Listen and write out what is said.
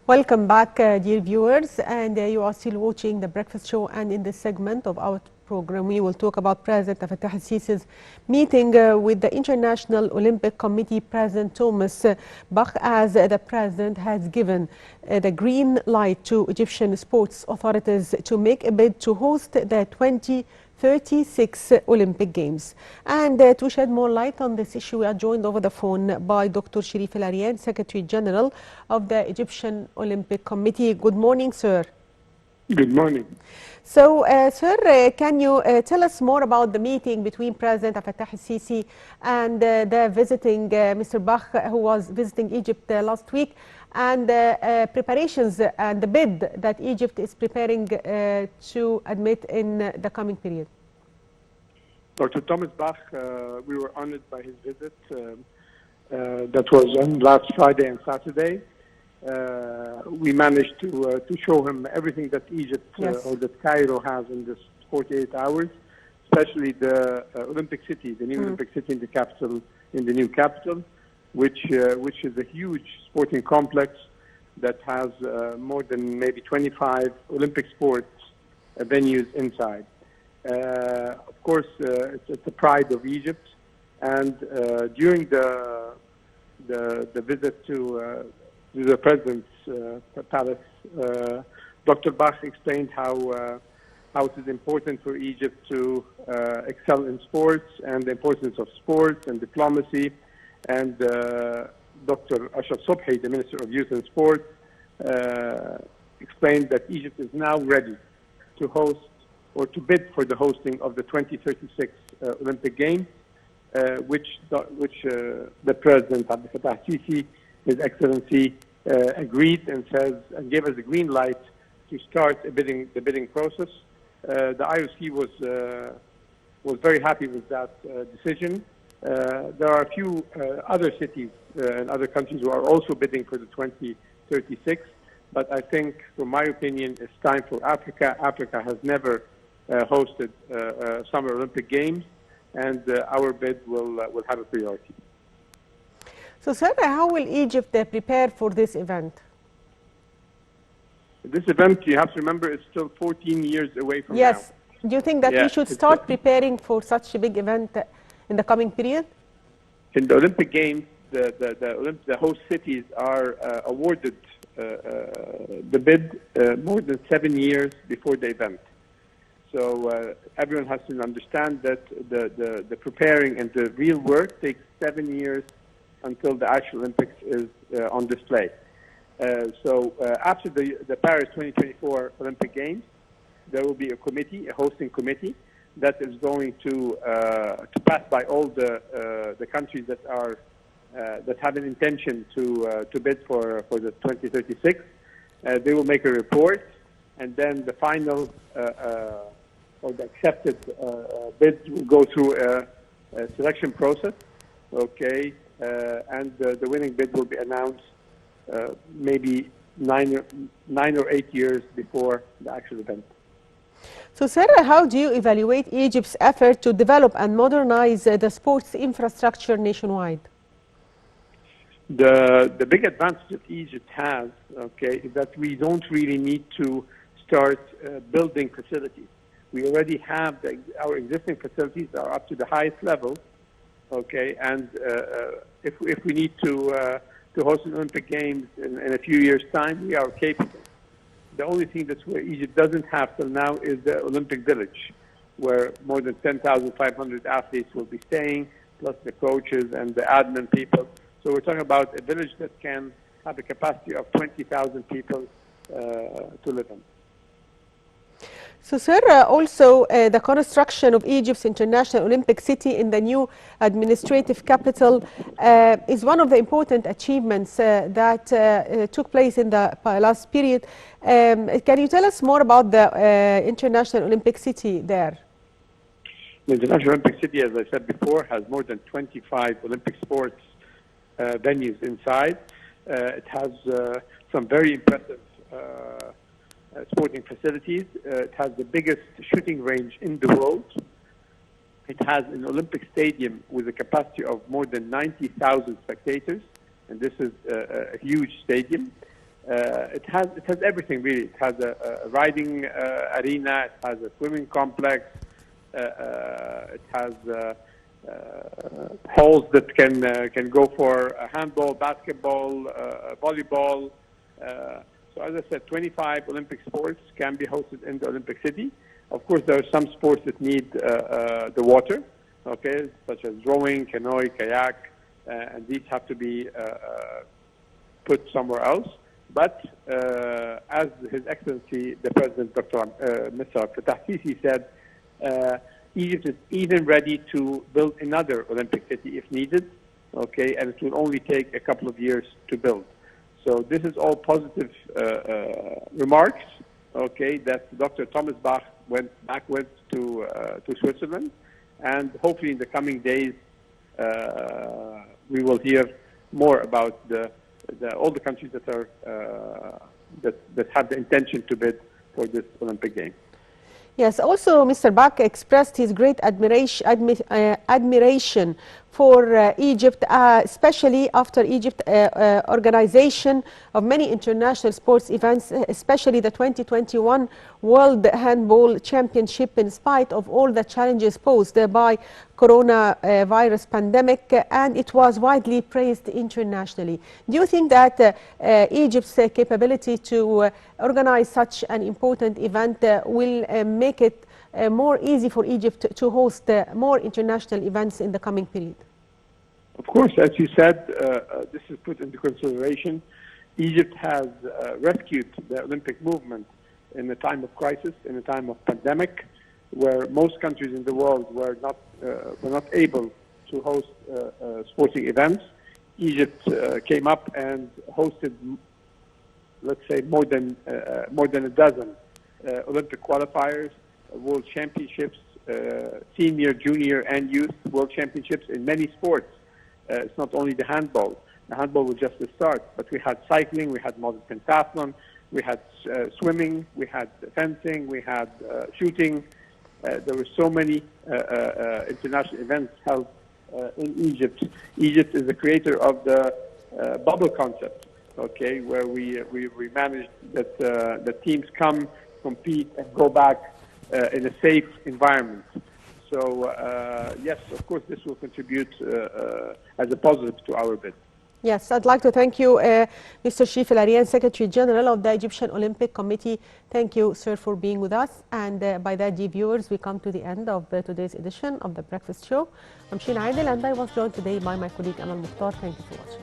Welcome back, dear viewers, and you are still watching the Breakfast Show. And in this segment of our program, we will talk about President Fattah al-Sisi's meeting with the International Olympic Committee President Thomas Bach, as the president has given the green light to Egyptian sports authorities to make a bid to host the 2036 Olympic Games. And to shed more light on this issue, we are joined over the phone by Dr. Sherif Erian, Secretary General of the Egyptian Olympic Committee. Good morning, sir. Good morning. So, sir, can you tell us more about the meeting between President Fattah al-Sisi and the visiting Mr. Bach, who was visiting Egypt last week, and preparations and the bid that Egypt is preparing to admit in the coming period? Dr. Thomas Bach, we were honored by his visit. That was on last Friday and Saturday. We managed to show him everything that Egypt or that Cairo has in this 48 hours, especially the Olympic City, the new Olympic City in the new capital, which is a huge sporting complex that has more than maybe 25 Olympic sports venues inside. Of course, it's the pride of Egypt, and during the visit to the President's palace, Dr. Bach explained how it is important for Egypt to excel in sports and the importance of sports and diplomacy. And Dr. Ashraf Sobhi, the Minister of Youth and Sport, explained that Egypt is now ready to host or to bid for the hosting of the 2036 Olympic Games, which the President Abdel Fattah al-Sisi, His Excellency, agreed and gave us the green light to start the bidding process. The IOC was very happy with that decision. There are a few other cities and other countries who are also bidding for the 2036, but I think, from my opinion, it's time for Africa. Africa has never hosted Summer Olympic Games, and our bid will have a priority. So, sir, how will Egypt prepare for this event? This event, you have to remember, is still 14 years away from now. Yes. Do you think that we should start preparing for such a big event in the coming period? In the Olympic Games, the host cities are awarded the bid more than 7 years before the event. So everyone has to understand that the preparing and the real work takes 7 years until the actual Olympics is on display. So after the Paris 2024 Olympic Games, there will be a committee, a hosting committee, that is going to pass by all the countries that have an intention to bid for the 2036. They will make a report, and then the final or the accepted bids will go through a selection process. Okay. And the winning bid will be announced maybe 9 or 8 years before the actual event. So, Sarah, how do you evaluate Egypt's effort to develop and modernize the sports infrastructure nationwide? The big advantage that Egypt has, okay, is that we don't really need to start building facilities. We already have our existing facilities are up to the highest level. Okay, and if we need to host an Olympic Games in a few years' time, we are capable. The only thing that's where Egypt doesn't have till now is the Olympic Village, where more than 10,500 athletes will be staying, plus the coaches and the admin people. So we're talking about a village that can have a capacity of 20,000 people to live in. So, sir, also the construction of Egypt's International Olympic City in the new administrative capital is one of the important achievements that took place in the last period. Can you tell us more about the International Olympic City there? The International Olympic City, as I said before, has more than 25 Olympic sports venues inside. It has some very impressive sporting facilities. It has the biggest shooting range in the world. It has an Olympic stadium with a capacity of more than 90,000 spectators, and this is a huge stadium. It has everything really. It has a riding arena. It has a swimming complex. It has halls that can go for handball, basketball, volleyball. So as I said, 25 Olympic sports can be hosted in the Olympic City. Of course, there are some sports that need the water, okay, such as rowing, canoe, kayak, and these have to be put somewhere else. But as His Excellency, the President, Mr. Fattah Sisi said, Egypt is even ready to build another Olympic city if needed, okay, and it will only take a couple of years to build. So this is all positive remarks, okay, that Dr. Thomas Bach went to Switzerland, and hopefully in the coming days we will hear more about all the countries that are that have the intention to bid for this Olympic game. Yes, also Mr. Bach expressed his great admiration for Egypt, especially after Egypt organization of many international sports events, especially the 2021 World Handball Championship, in spite of all the challenges posed by coronavirus pandemic, and it was widely praised internationally. Do you think that Egypt's capability to organize such an important event will make it more easy for Egypt to host more international events in the coming period? Of course, as you said, this is put into consideration. Egypt has rescued the Olympic movement in a time of crisis, in a time of pandemic, where most countries in the world were not able to host sporting events. Egypt came up and hosted, let's say, more than a dozen Olympic qualifiers, world championships, senior, junior, and youth world championships in many sports. It's not only the handball. The handball was just the start, but we had cycling, we had modern pentathlon, we had swimming, we had fencing, we had shooting. There were so many international events held in Egypt. Egypt is the creator of the bubble concept, okay, where we managed that the teams come, compete, and go back in a safe environment. So yes, of course, this will contribute as a positive to our bid. Yes, I'd like to thank you, Mr. Sherif Erian, Secretary General of the Egyptian Olympic Committee. Thank you, sir, for being with us. And by that, dear viewers, we come to the end of today's edition of The Breakfast Show. I'm Sheen Aidel, and I was joined today by my colleague Amal Mukhtar. Thank you for watching.